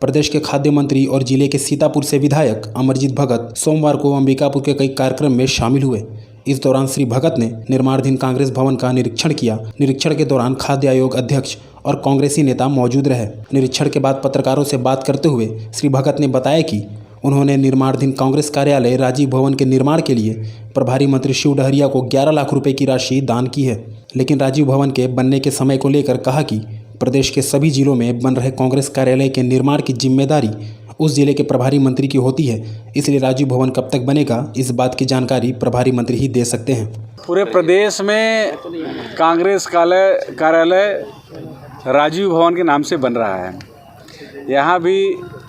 प्रदेश के खाद्य मंत्री और जिले के सीतापुर से विधायक अमरजीत भगत सोमवार को अंबिकापुर के कई कार्यक्रम में शामिल हुए। इस दौरान श्री भगत ने निर्माणाधीन कांग्रेस भवन का निरीक्षण किया। निरीक्षण के दौरान खाद्य आयोग अध्यक्ष और कांग्रेसी नेता मौजूद रहे। निरीक्षण के बाद पत्रकारों से बात करते हुए श्री भगत ने बताया कि उन्होंने निर्माणाधीन कांग्रेस कार्यालय राजीव भवन के निर्माण के लिए प्रभारी मंत्री शिव डहरिया को 11 लाख रुपए की राशि दान की है, लेकिन राजीव भवन के बनने के समय को लेकर कहा कि प्रदेश के सभी जिलों में बन रहे कांग्रेस कार्यालय के निर्माण की जिम्मेदारी उस जिले के प्रभारी मंत्री की होती है, इसलिए राजीव भवन कब तक बनेगा इस बात की जानकारी प्रभारी मंत्री ही दे सकते हैं। पूरे प्रदेश में कांग्रेस कार्यालय राजीव भवन के नाम से बन रहा है। यहाँ भी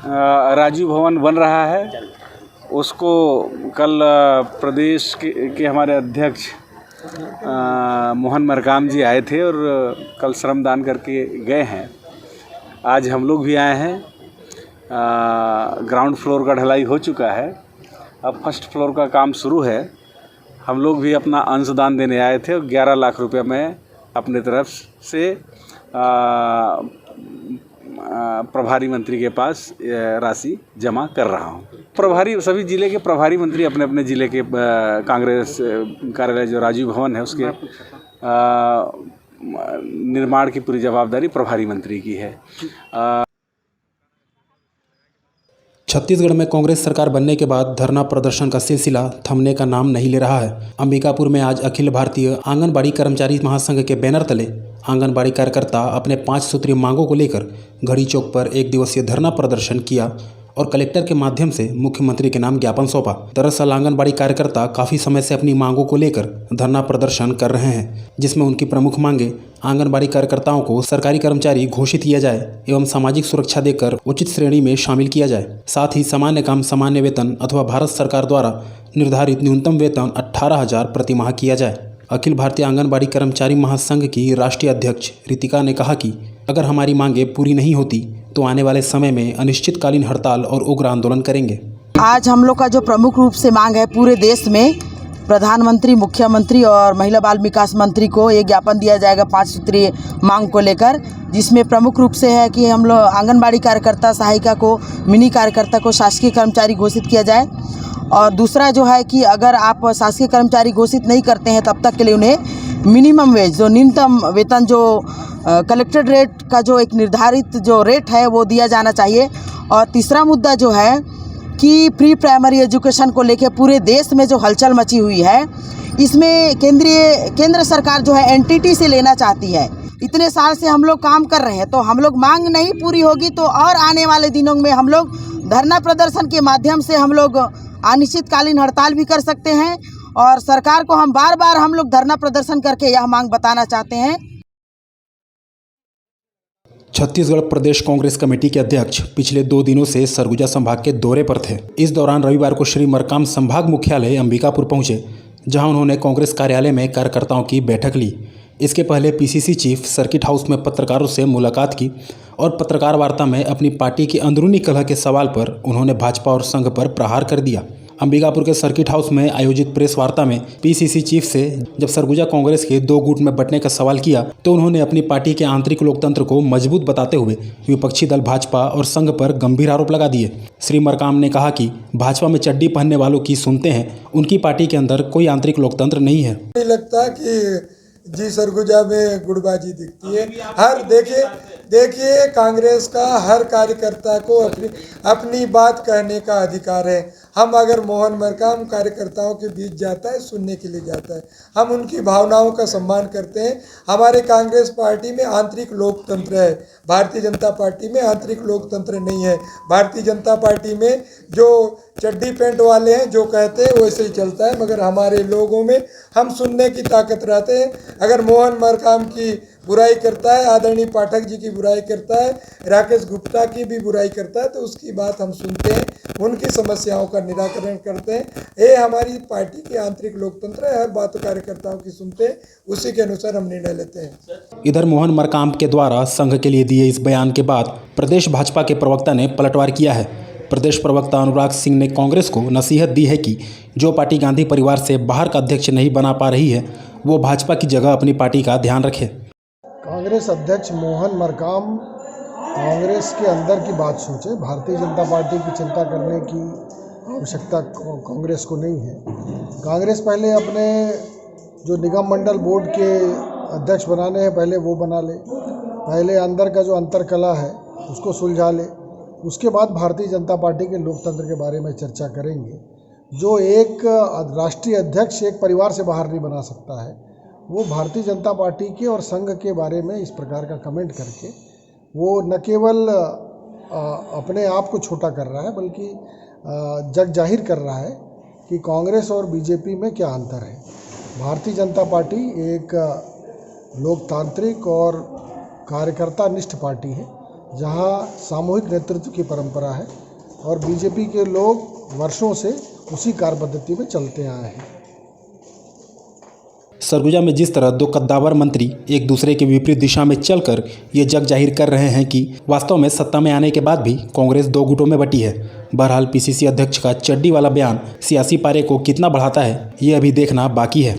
राजीव भवन बन रहा है। उसको कल प्रदेश के हमारे अध्यक्ष मोहन मरकाम जी आए थे और कल श्रमदान करके गए हैं। आज हम लोग भी आए हैं। ग्राउंड फ्लोर का ढलाई हो चुका है, अब फर्स्ट फ्लोर का काम शुरू है। हम लोग भी अपना अंशदान देने आए थे और 11 लाख रुपए मैं अपने तरफ से प्रभारी मंत्री के पास राशि जमा कर रहा हूँ। सभी जिले के प्रभारी मंत्री अपने अपने ज़िले के कांग्रेस कार्यालय जो राजीव भवन है उसके निर्माण की पूरी जवाबदारी प्रभारी मंत्री की है। छत्तीसगढ़ में कांग्रेस सरकार बनने के बाद धरना प्रदर्शन का सिलसिला थमने का नाम नहीं ले रहा है। अंबिकापुर में आज अखिल भारतीय आंगनबाड़ी कर्मचारी महासंघ के बैनर तले आंगनबाड़ी कार्यकर्ता अपने 5 सूत्रीय मांगों को लेकर घड़ी चौक पर 1 दिवसीय धरना प्रदर्शन किया और कलेक्टर के माध्यम से मुख्यमंत्री के नाम ज्ञापन सौंपा। दरअसल आंगनबाड़ी कार्यकर्ता काफ़ी समय से अपनी मांगों को लेकर धरना प्रदर्शन कर रहे हैं, जिसमें उनकी प्रमुख मांगे आंगनबाड़ी कार्यकर्ताओं को सरकारी कर्मचारी घोषित किया जाए एवं सामाजिक सुरक्षा देकर उचित श्रेणी में शामिल किया जाए। साथ ही सामान्य काम सामान्य वेतन अथवा भारत सरकार द्वारा निर्धारित न्यूनतम वेतन 18,000 प्रति माह किया जाए। अखिल भारतीय आंगनबाड़ी कर्मचारी महासंघ की राष्ट्रीय अध्यक्ष रितिका ने कहा कि अगर हमारी मांगें पूरी नहीं होती तो आने वाले समय में अनिश्चितकालीन हड़ताल और उग्र आंदोलन करेंगे। आज हम लोग का जो प्रमुख रूप से मांग है, पूरे देश में प्रधानमंत्री, मुख्यमंत्री और महिला बाल विकास मंत्री को ये ज्ञापन दिया जाएगा 5 सूत्रीय मांग को लेकर, जिसमें प्रमुख रूप से है कि हम लोग आंगनबाड़ी कार्यकर्ता, सहायिका को, मिनी कार्यकर्ता को शासकीय कर्मचारी घोषित किया जाए। और दूसरा जो है कि अगर आप शासकीय कर्मचारी घोषित नहीं करते हैं तब तक के लिए उन्हें मिनिमम वेज, जो न्यूनतम वेतन, जो कलेक्टेड रेट का जो एक निर्धारित जो रेट है वो दिया जाना चाहिए। और तीसरा मुद्दा जो है कि प्री प्राइमरी एजुकेशन को लेकर पूरे देश में जो हलचल मची हुई है, इसमें केंद्र सरकार जो है एनटीटी से लेना चाहती है। इतने साल से हम लोग काम कर रहे हैं, तो हम लोग मांग नहीं पूरी होगी तो और आने वाले दिनों में हम लोग धरना प्रदर्शन के माध्यम से हम लोग अनिश्चितकालीन हड़ताल भी कर सकते हैं। और सरकार को हम बार हम लोग धरना प्रदर्शन करके यह मांग बताना चाहते हैं। छत्तीसगढ़ प्रदेश कांग्रेस कमेटी के अध्यक्ष पिछले 2 दिनों से सरगुजा संभाग के दौरे पर थे। इस दौरान रविवार को श्री मरकाम संभाग मुख्यालय अंबिकापुर पहुंचे, जहां उन्होंने कांग्रेस कार्यालय में कार्यकर्ताओं की बैठक ली। इसके पहले पीसीसी चीफ सर्किट हाउस में पत्रकारों से मुलाकात की और पत्रकार वार्ता में अपनी पार्टी की अंदरूनी कलह के सवाल पर उन्होंने भाजपा और संघ पर प्रहार कर दिया। अंबिकापुर के सर्किट हाउस में आयोजित प्रेस वार्ता में पीसीसी चीफ से जब सरगुजा कांग्रेस के 2 गुट में बंटने का सवाल किया तो उन्होंने अपनी पार्टी के आंतरिक लोकतंत्र को मजबूत बताते हुए विपक्षी दल भाजपा और संघ पर गंभीर आरोप लगा दिए। श्री मरकाम ने कहा कि भाजपा में चड्डी पहनने वालों की सुनते हैं, उनकी पार्टी के अंदर कोई आंतरिक लोकतंत्र नहीं है। लगता कि जी सरगुजा में गुड़बाजी दिखती है। हर देखिए कांग्रेस का हर कार्यकर्ता को अपनी बात कहने का अधिकार है। हम अगर मोहन मरकाम कार्यकर्ताओं के बीच जाता है, सुनने के लिए जाता है, हम उनकी भावनाओं का सम्मान करते हैं। हमारे कांग्रेस पार्टी में आंतरिक लोकतंत्र है, भारतीय जनता पार्टी में आंतरिक लोकतंत्र नहीं है। भारतीय जनता पार्टी में जो चड्डी पैंट वाले हैं जो कहते हैं वैसे ही चलता है, मगर हमारे लोगों में हम सुनने की ताकत रखते हैं। अगर मोहन मरकाम की बुराई करता है, आदरणीय पाठक जी की बुराई करता है, राकेश गुप्ता की भी बुराई करता है, तो उसकी बात हम सुनते हैं, उनकी समस्याओं का निराकरण करते हैं। ये हमारी पार्टी के आंतरिक लोकतंत्र है। हर बात कार्यकर्ताओं की सुनते हैं, उसी के अनुसार हम निर्णय लेते हैं। इधर मोहन मरकाम के द्वारा संघ के लिए दिए इस बयान के बाद प्रदेश भाजपा के प्रवक्ता ने पलटवार किया है। प्रदेश प्रवक्ता अनुराग सिंह ने कांग्रेस को नसीहत दी है कि जो पार्टी गांधी परिवार से बाहर का अध्यक्ष नहीं बना पा रही है, वो भाजपा की जगह अपनी पार्टी का ध्यान रखे। कांग्रेस अध्यक्ष मोहन मरकाम कांग्रेस के अंदर की बात सोचें, भारतीय जनता पार्टी की चिंता करने की आवश्यकता कांग्रेस को नहीं है। कांग्रेस पहले अपने जो निगम मंडल बोर्ड के अध्यक्ष बनाने हैं पहले वो बना ले, पहले अंदर का जो अंतरकला है उसको सुलझा ले, उसके बाद भारतीय जनता पार्टी के लोकतंत्र के बारे में चर्चा करेंगे। जो एक राष्ट्रीय अध्यक्ष एक परिवार से बाहर नहीं बना सकता है, वो भारतीय जनता पार्टी के और संघ के बारे में इस प्रकार का कमेंट करके वो न केवल अपने आप को छोटा कर रहा है बल्कि जग जाहिर कर रहा है कि कांग्रेस और बीजेपी में क्या अंतर है। भारतीय जनता पार्टी एक लोकतांत्रिक और कार्यकर्ता निष्ठ पार्टी है जहां सामूहिक नेतृत्व की परंपरा है और बीजेपी के लोग वर्षों से उसी कार्यपद्धति में चलते आए हैं। सरगुजा में जिस तरह दो कद्दावर मंत्री एक दूसरे के विपरीत दिशा में चलकर ये जग जाहिर कर रहे हैं कि वास्तव में सत्ता में आने के बाद भी कांग्रेस दो गुटों में बटी है। बहरहाल पीसीसी अध्यक्ष का चड्डी वाला बयान सियासी पारे को कितना बढ़ाता है ये अभी देखना बाकी है।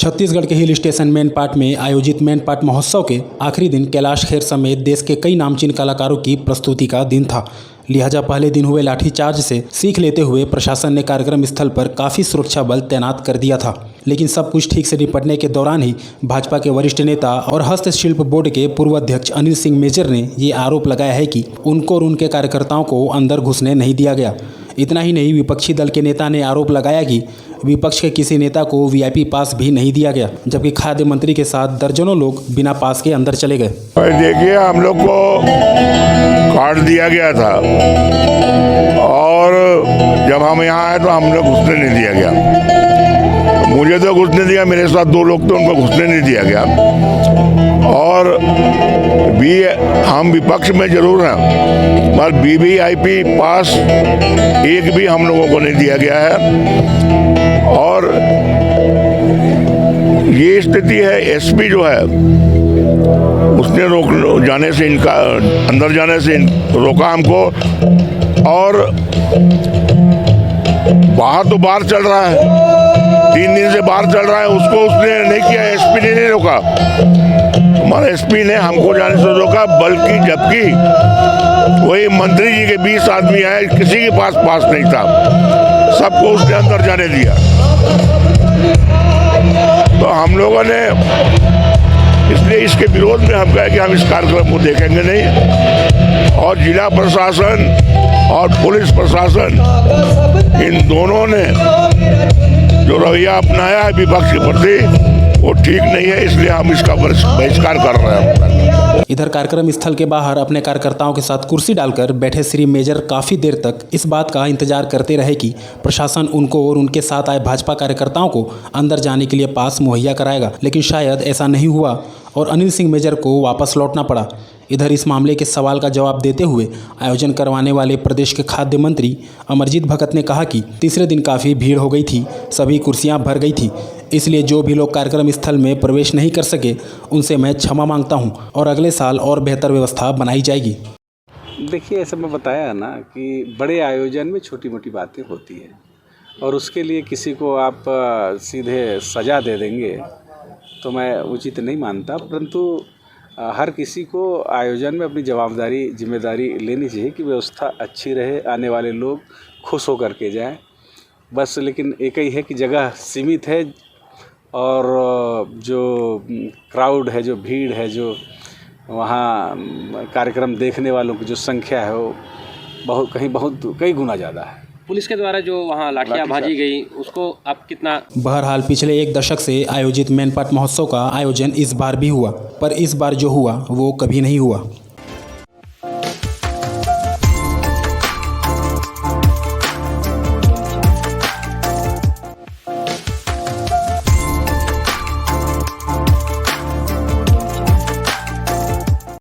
छत्तीसगढ़ के हिल स्टेशन मैन पाट में आयोजित मैन पाट महोत्सव के आखिरी दिन कैलाश खेर समेत देश के कई नामचीन कलाकारों की प्रस्तुति का दिन था। लिहाजा पहले दिन हुए लाठीचार्ज से सीख लेते हुए प्रशासन ने कार्यक्रम स्थल पर काफ़ी सुरक्षा बल तैनात कर दिया था। लेकिन सब कुछ ठीक से निपटने के दौरान ही भाजपा के वरिष्ठ नेता और हस्तशिल्प बोर्ड के पूर्व अध्यक्ष अनिल सिंह मेजर ने ये आरोप लगाया है कि उनको और उनके कार्यकर्ताओं को अंदर घुसने नहीं दिया गया। इतना ही नहीं, विपक्षी दल के नेता ने आरोप लगाया कि विपक्ष के किसी नेता को वीआईपी पास भी नहीं दिया गया, जबकि खाद्य मंत्री के साथ दर्जनों लोग बिना पास के अंदर चले गए। देखिए, हम लोग को कार्ड दिया गया था और जब हम यहाँ आए तो हम लोग घुसने नहीं दिया गया। मुझे तो घुसने दिया, मेरे साथ दो लोग थे उनको घुसने नहीं दिया गया। और भी हम विपक्ष में जरूर हैं पर वीवीआईपी पास एक भी हम लोगों को नहीं दिया गया है। और ये स्थिति है, एसपी जो है उसने जाने से इनका अंदर जाने से रोका हमको। और बाहर तो बाहर चल रहा है, 3 दिन से बाहर चल रहा है, उसको उसने नहीं किया, एसपी ने नहीं रोका। हमारे एसपी ने हमको जाने से रोका, बल्कि जबकि वही मंत्री जी के 20 आदमी आए, किसी के पास पास नहीं था, सबको उसने अंदर जाने दिया। तो हम लोगों ने इसलिए इसके विरोध में हम कहे कि हम इस कार्यक्रम को देखेंगे नहीं। और जिला प्रशासन और पुलिस प्रशासन इन दोनों ने जो रवैया अपनाया है विपक्ष के प्रति वो ठीक नहीं है, इसलिए हम इसका बहिष्कार कर रहे हैं। इधर कार्यक्रम स्थल के बाहर अपने कार्यकर्ताओं के साथ कुर्सी डालकर बैठे श्री मेजर काफ़ी देर तक इस बात का इंतजार करते रहे कि प्रशासन उनको और उनके साथ आए भाजपा कार्यकर्ताओं को अंदर जाने के लिए पास मुहैया कराएगा, लेकिन शायद ऐसा नहीं हुआ और अनिल सिंह मेजर को वापस लौटना पड़ा। इधर इस मामले के सवाल का जवाब देते हुए आयोजन करवाने वाले प्रदेश के खाद्य मंत्री अमरजीत भगत ने कहा कि तीसरे दिन काफ़ी भीड़ हो गई थी, सभी कुर्सियां भर गई थी, इसलिए जो भी लोग कार्यक्रम स्थल में प्रवेश नहीं कर सके उनसे मैं क्षमा मांगता हूं और अगले साल और बेहतर व्यवस्था बनाई जाएगी। देखिए, ऐसा मैं बताया ना कि बड़े आयोजन में छोटी मोटी बातें होती है और उसके लिए किसी को आप सीधे सज़ा दे देंगे तो मैं उचित नहीं मानता। परंतु हर किसी को आयोजन में अपनी जिम्मेदारी लेनी चाहिए कि व्यवस्था अच्छी रहे, आने वाले लोग खुश होकर के जाएं बस। लेकिन एक ही है कि जगह सीमित है और जो क्राउड है, जो भीड़ है, जो वहाँ कार्यक्रम देखने वालों की जो संख्या है वो कई गुना ज़्यादा है। पुलिस के द्वारा जो वहाँ लाठियाँ भाजी गई उसको आप कितना? बहरहाल पिछले 1 दशक से आयोजित मैनपाट महोत्सव का आयोजन इस बार भी हुआ, पर इस बार जो हुआ वो कभी नहीं हुआ।